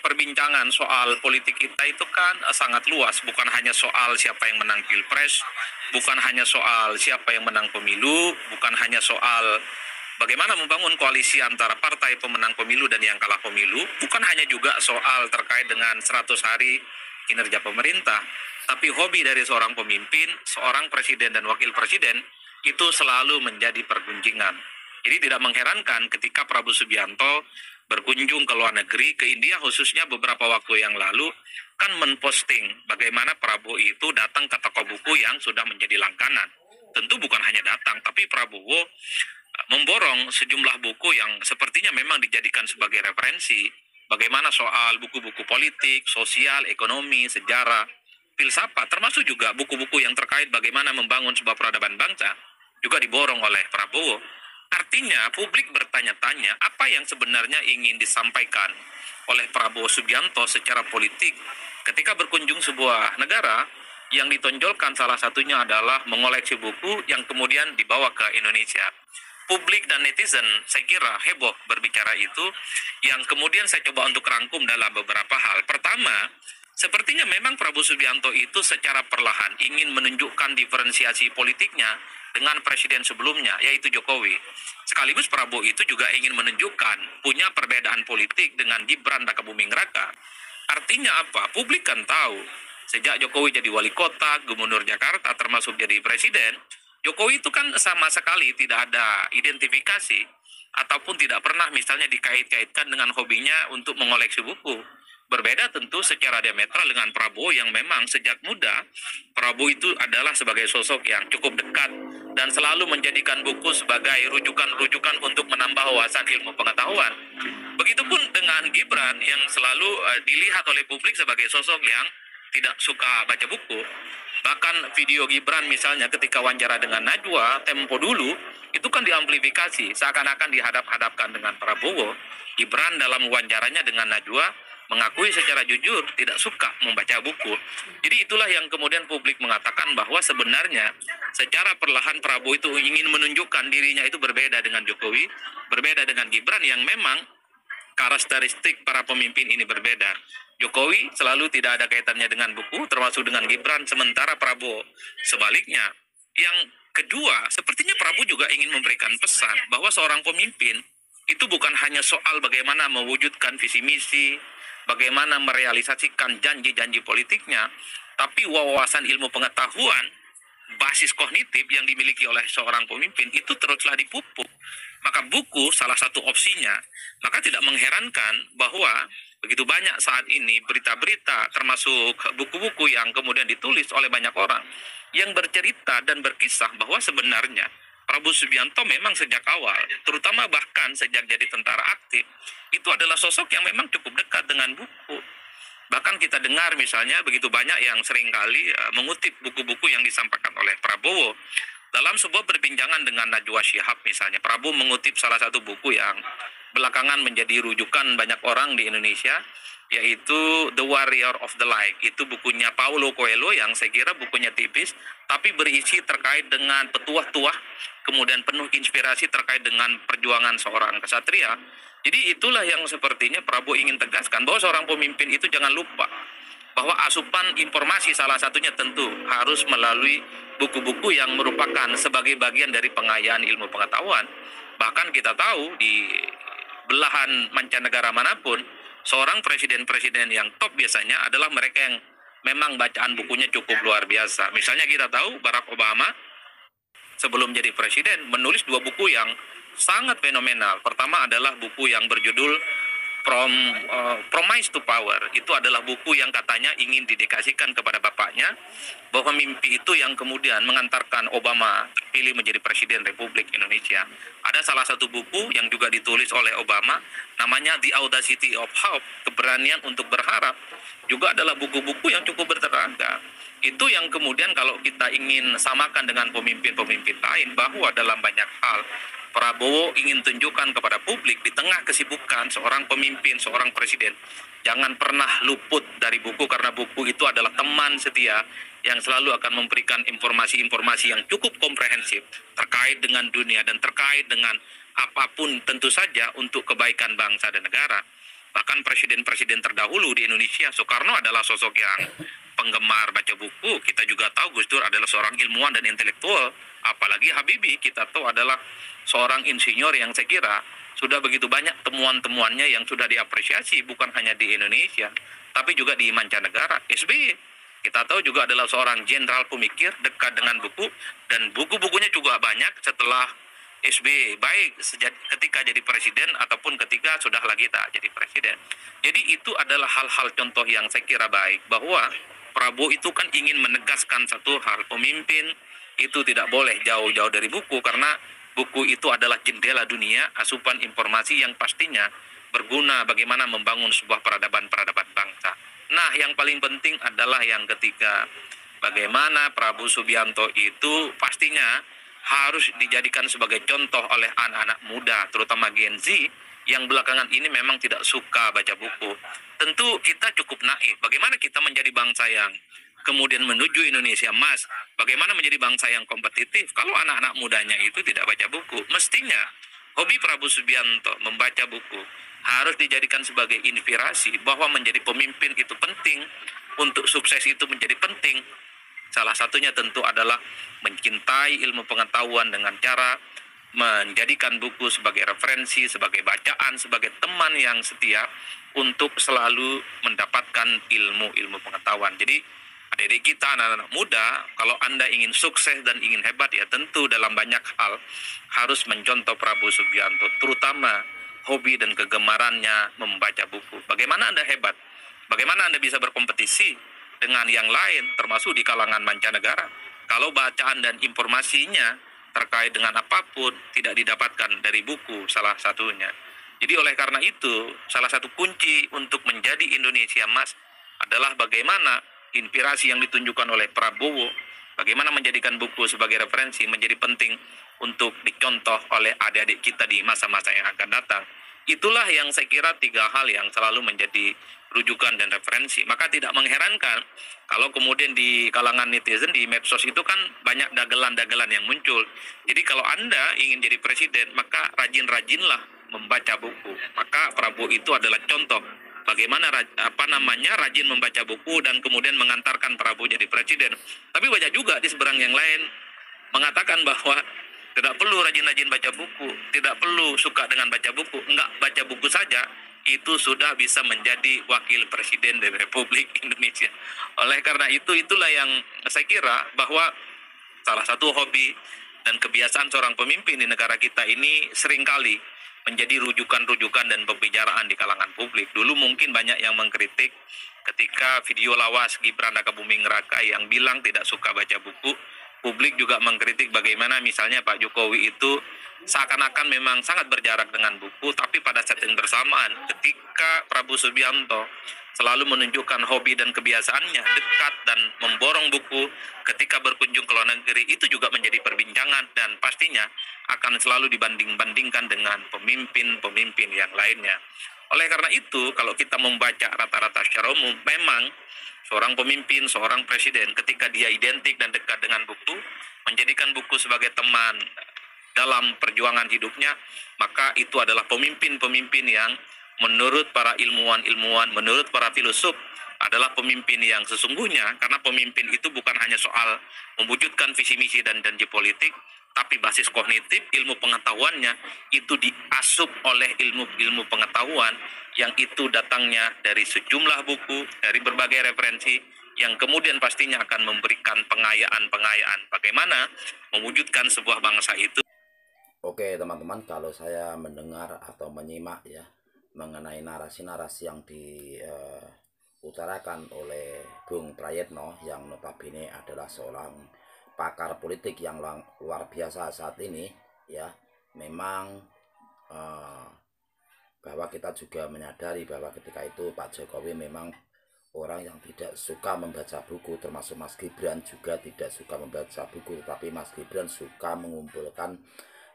perbincangan soal politik kita itu kan sangat luas, bukan hanya soal siapa yang menang pilpres, bukan hanya soal siapa yang menang pemilu, bukan hanya soal bagaimana membangun koalisi antara partai pemenang pemilu dan yang kalah pemilu, bukan hanya juga soal terkait dengan 100 hari kinerja pemerintah, tapi hobi dari seorang pemimpin, seorang presiden dan wakil presiden itu selalu menjadi pergunjingan. Jadi tidak mengherankan ketika Prabowo Subianto berkunjung ke luar negeri, ke India khususnya beberapa waktu yang lalu, kan menposting bagaimana Prabowo itu datang ke toko buku yang sudah menjadi langganan. Tentu bukan hanya datang, tapi Prabowo memborong sejumlah buku yang sepertinya memang dijadikan sebagai referensi. Bagaimana soal buku-buku politik, sosial, ekonomi, sejarah, filsafat, termasuk juga buku-buku yang terkait bagaimana membangun sebuah peradaban bangsa, juga diborong oleh Prabowo. Artinya publik bertanya-tanya apa yang sebenarnya ingin disampaikan oleh Prabowo Subianto secara politik ketika berkunjung sebuah negara yang ditonjolkan salah satunya adalah mengoleksi buku yang kemudian dibawa ke Indonesia. Publik dan netizen saya kira heboh berbicara itu, yang kemudian saya coba untuk rangkum dalam beberapa hal. Pertama, sepertinya memang Prabowo Subianto itu secara perlahan ingin menunjukkan diferensiasi politiknya dengan presiden sebelumnya, yaitu Jokowi. Sekaligus Prabowo itu juga ingin menunjukkan punya perbedaan politik dengan Gibran Rakabuming Raka. Artinya apa? Publik kan tahu, sejak Jokowi jadi wali kota, gubernur Jakarta, termasuk jadi presiden, Jokowi itu kan sama sekali tidak ada identifikasi ataupun tidak pernah misalnya dikait-kaitkan dengan hobinya untuk mengoleksi buku. Berbeda tentu secara diametral dengan Prabowo yang memang sejak muda Prabowo itu adalah sebagai sosok yang cukup dekat dan selalu menjadikan buku sebagai rujukan-rujukan untuk menambah wawasan ilmu pengetahuan. Begitupun dengan Gibran yang selalu dilihat oleh publik sebagai sosok yang tidak suka baca buku. Bahkan video Gibran misalnya ketika wawancara dengan Najwa Tempo dulu, itu kan diamplifikasi, seakan-akan dihadap-hadapkan dengan Prabowo. Gibran dalam wawancaranya dengan Najwa mengakui secara jujur tidak suka membaca buku. Jadi itulah yang kemudian publik mengatakan bahwa sebenarnya secara perlahan Prabowo itu ingin menunjukkan dirinya itu berbeda dengan Jokowi, berbeda dengan Gibran yang memang karakteristik para pemimpin ini berbeda. Jokowi selalu tidak ada kaitannya dengan buku, termasuk dengan Gibran, sementara Prabowo sebaliknya. Yang kedua, sepertinya Prabowo juga ingin memberikan pesan bahwa seorang pemimpin itu bukan hanya soal bagaimana mewujudkan visi misi, bagaimana merealisasikan janji-janji politiknya, tapi wawasan ilmu pengetahuan, basis kognitif yang dimiliki oleh seorang pemimpin itu teruslah dipupuk. Maka buku salah satu opsinya. Maka tidak mengherankan bahwa begitu banyak saat ini berita-berita termasuk buku-buku yang kemudian ditulis oleh banyak orang yang bercerita dan berkisah bahwa sebenarnya Prabowo Subianto memang sejak awal, terutama bahkan sejak jadi tentara aktif, itu adalah sosok yang memang cukup dekat dengan buku. Bahkan kita dengar misalnya begitu banyak yang seringkali mengutip buku-buku yang disampaikan oleh Prabowo. Dalam sebuah perbincangan dengan Najwa Shihab misalnya, Prabowo mengutip salah satu buku yang belakangan menjadi rujukan banyak orang di Indonesia, yaitu The Warrior of the Light. Itu bukunya Paulo Coelho yang saya kira bukunya tipis, tapi berisi terkait dengan petuah-tuah, kemudian penuh inspirasi terkait dengan perjuangan seorang kesatria. Jadi itulah yang sepertinya Prabowo ingin tegaskan, bahwa seorang pemimpin itu jangan lupa bahwa asupan informasi salah satunya tentu harus melalui buku-buku yang merupakan sebagai bagian dari pengayaan ilmu pengetahuan. Bahkan kita tahu di belahan mancanegara manapun, seorang presiden-presiden yang top biasanya adalah mereka yang memang bacaan bukunya cukup luar biasa. Misalnya kita tahu Barack Obama sebelum jadi presiden menulis dua buku yang sangat fenomenal. Pertama adalah buku yang berjudul Promise to Power. Itu adalah buku yang katanya ingin didedikasikan kepada bapaknya, bahwa mimpi itu yang kemudian mengantarkan Obama pilih menjadi Presiden Republik Indonesia. Ada salah satu buku yang juga ditulis oleh Obama, namanya The Audacity of Hope, keberanian untuk berharap. Juga adalah buku-buku yang cukup bertenaga. Itu yang kemudian kalau kita ingin samakan dengan pemimpin-pemimpin lain, bahwa dalam banyak hal Prabowo ingin tunjukkan kepada publik di tengah kesibukan seorang pemimpin, seorang presiden, jangan pernah luput dari buku, karena buku itu adalah teman setia yang selalu akan memberikan informasi-informasi yang cukup komprehensif terkait dengan dunia dan terkait dengan apapun tentu saja untuk kebaikan bangsa dan negara. Bahkan presiden-presiden terdahulu di Indonesia, Soekarno adalah sosok yang penggemar baca buku. Kita juga tahu Gus Dur adalah seorang ilmuwan dan intelektual. Apalagi Habibie kita tahu adalah seorang insinyur yang saya kira sudah begitu banyak temuan-temuannya yang sudah diapresiasi bukan hanya di Indonesia, tapi juga di mancanegara. SBY kita tahu juga adalah seorang jenderal pemikir dekat dengan buku, dan buku-bukunya juga banyak setelah SBY, baik ketika jadi presiden ataupun ketika sudah lagi tak jadi presiden. Jadi itu adalah hal-hal contoh yang saya kira baik, bahwa Prabowo itu kan ingin menegaskan satu hal, pemimpin itu tidak boleh jauh-jauh dari buku, karena buku itu adalah jendela dunia, asupan informasi yang pastinya berguna bagaimana membangun sebuah peradaban-peradaban bangsa. Nah, yang paling penting adalah yang ketiga, bagaimana Prabowo Subianto itu pastinya harus dijadikan sebagai contoh oleh anak-anak muda, terutama Gen Z, yang belakangan ini memang tidak suka baca buku. Tentu kita cukup naif, bagaimana kita menjadi bangsa yang kemudian menuju Indonesia Emas, bagaimana menjadi bangsa yang kompetitif kalau anak-anak mudanya itu tidak baca buku. Mestinya hobi Prabowo Subianto membaca buku harus dijadikan sebagai inspirasi bahwa menjadi pemimpin itu penting, untuk sukses itu menjadi penting. Salah satunya tentu adalah mencintai ilmu pengetahuan dengan cara menjadikan buku sebagai referensi, sebagai bacaan, sebagai teman yang setia untuk selalu mendapatkan ilmu-ilmu pengetahuan. Jadi adik-adik kita, anak-anak muda, kalau Anda ingin sukses dan ingin hebat, ya tentu dalam banyak hal harus mencontoh Prabowo Subianto, terutama hobi dan kegemarannya membaca buku. Bagaimana Anda hebat? Bagaimana Anda bisa berkompetisi dengan yang lain, termasuk di kalangan mancanegara, kalau bacaan dan informasinya terkait dengan apapun tidak didapatkan dari buku salah satunya. Jadi oleh karena itu, salah satu kunci untuk menjadi Indonesia Emas adalah bagaimana inspirasi yang ditunjukkan oleh Prabowo, bagaimana menjadikan buku sebagai referensi menjadi penting untuk dicontoh oleh adik-adik kita di masa-masa yang akan datang. Itulah yang saya kira tiga hal yang selalu menjadi rujukan dan referensi. Maka tidak mengherankan kalau kemudian di kalangan netizen, di medsos itu kan banyak dagelan-dagelan yang muncul. Jadi kalau Anda ingin jadi presiden, maka rajin-rajinlah membaca buku. Maka Prabowo itu adalah contoh bagaimana rajin membaca buku dan kemudian mengantarkan Prabowo jadi presiden. Tapi banyak juga di seberang yang lain mengatakan bahwa tidak perlu rajin-rajin baca buku, tidak perlu suka dengan baca buku, enggak baca buku saja itu sudah bisa menjadi wakil presiden dari Republik Indonesia. Oleh karena itu, itulah yang saya kira bahwa salah satu hobi dan kebiasaan seorang pemimpin di negara kita ini seringkali menjadi rujukan-rujukan dan pembicaraan di kalangan publik. Dulu mungkin banyak yang mengkritik ketika video lawas Gibran Rakabuming Raka yang bilang tidak suka baca buku. Publik juga mengkritik bagaimana misalnya Pak Jokowi itu seakan-akan memang sangat berjarak dengan buku, tapi pada saat yang bersamaan ketika Prabowo Subianto selalu menunjukkan hobi dan kebiasaannya dekat dan memborong buku ketika berkunjung ke luar negeri, itu juga menjadi perbincangan dan pastinya akan selalu dibanding-bandingkan dengan pemimpin-pemimpin yang lainnya. Oleh karena itu, kalau kita membaca rata-rata secara umum, memang seorang pemimpin, seorang presiden, ketika dia identik dan dekat dengan buku, menjadikan buku sebagai teman dalam perjuangan hidupnya, maka itu adalah pemimpin-pemimpin yang menurut para ilmuwan-ilmuwan, menurut para filosof, adalah pemimpin yang sesungguhnya, karena pemimpin itu bukan hanya soal mewujudkan visi misi dan janji politik, tapi basis kognitif, ilmu pengetahuannya itu diasup oleh ilmu pengetahuan yang itu datangnya dari sejumlah buku, dari berbagai referensi, yang kemudian pastinya akan memberikan pengayaan-pengayaan bagaimana mewujudkan sebuah bangsa itu. Oke teman-teman, kalau saya mendengar atau menyimak ya mengenai narasi-narasi yang diutarakan oleh Bung Prayetno yang notabene adalah seorang pakar politik yang luar biasa saat ini ya, memang bahwa kita juga menyadari bahwa ketika itu Pak Jokowi memang orang yang tidak suka membaca buku, termasuk Mas Gibran juga tidak suka membaca buku, tapi Mas Gibran suka mengumpulkan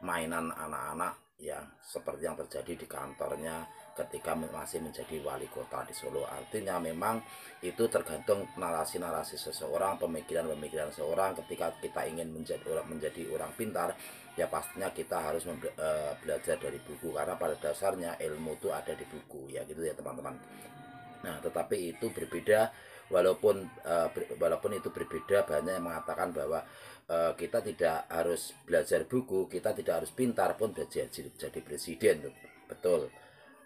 mainan anak-anak ya, seperti yang terjadi di kantornya ketika masih menjadi wali kota di Solo. Artinya memang itu tergantung narasi-narasi seseorang, pemikiran-pemikiran seseorang. Ketika kita ingin menjadi orang pintar, ya pastinya kita harus belajar dari buku, karena pada dasarnya ilmu itu ada di buku, ya gitu ya teman-teman. Nah, tetapi itu berbeda, walaupun itu berbeda, banyak yang mengatakan bahwa kita tidak harus belajar buku, kita tidak harus pintar pun jadi presiden. Betul.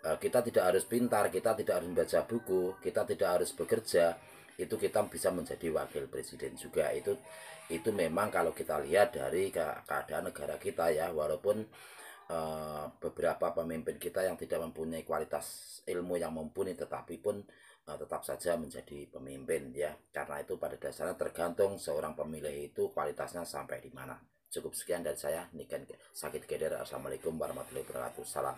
Kita tidak harus pintar, kita tidak harus membaca buku, kita tidak harus bekerja, itu kita bisa menjadi wakil presiden juga. Itu memang kalau kita lihat dari keadaan negara kita ya, walaupun beberapa pemimpin kita yang tidak mempunyai kualitas ilmu yang mumpuni, tetapi pun tetap saja menjadi pemimpin ya, karena itu pada dasarnya tergantung seorang pemilih itu kualitasnya sampai di mana. Cukup sekian dari saya, Niken Sakit Keder. Assalamualaikum warahmatullahi wabarakatuh. Salam.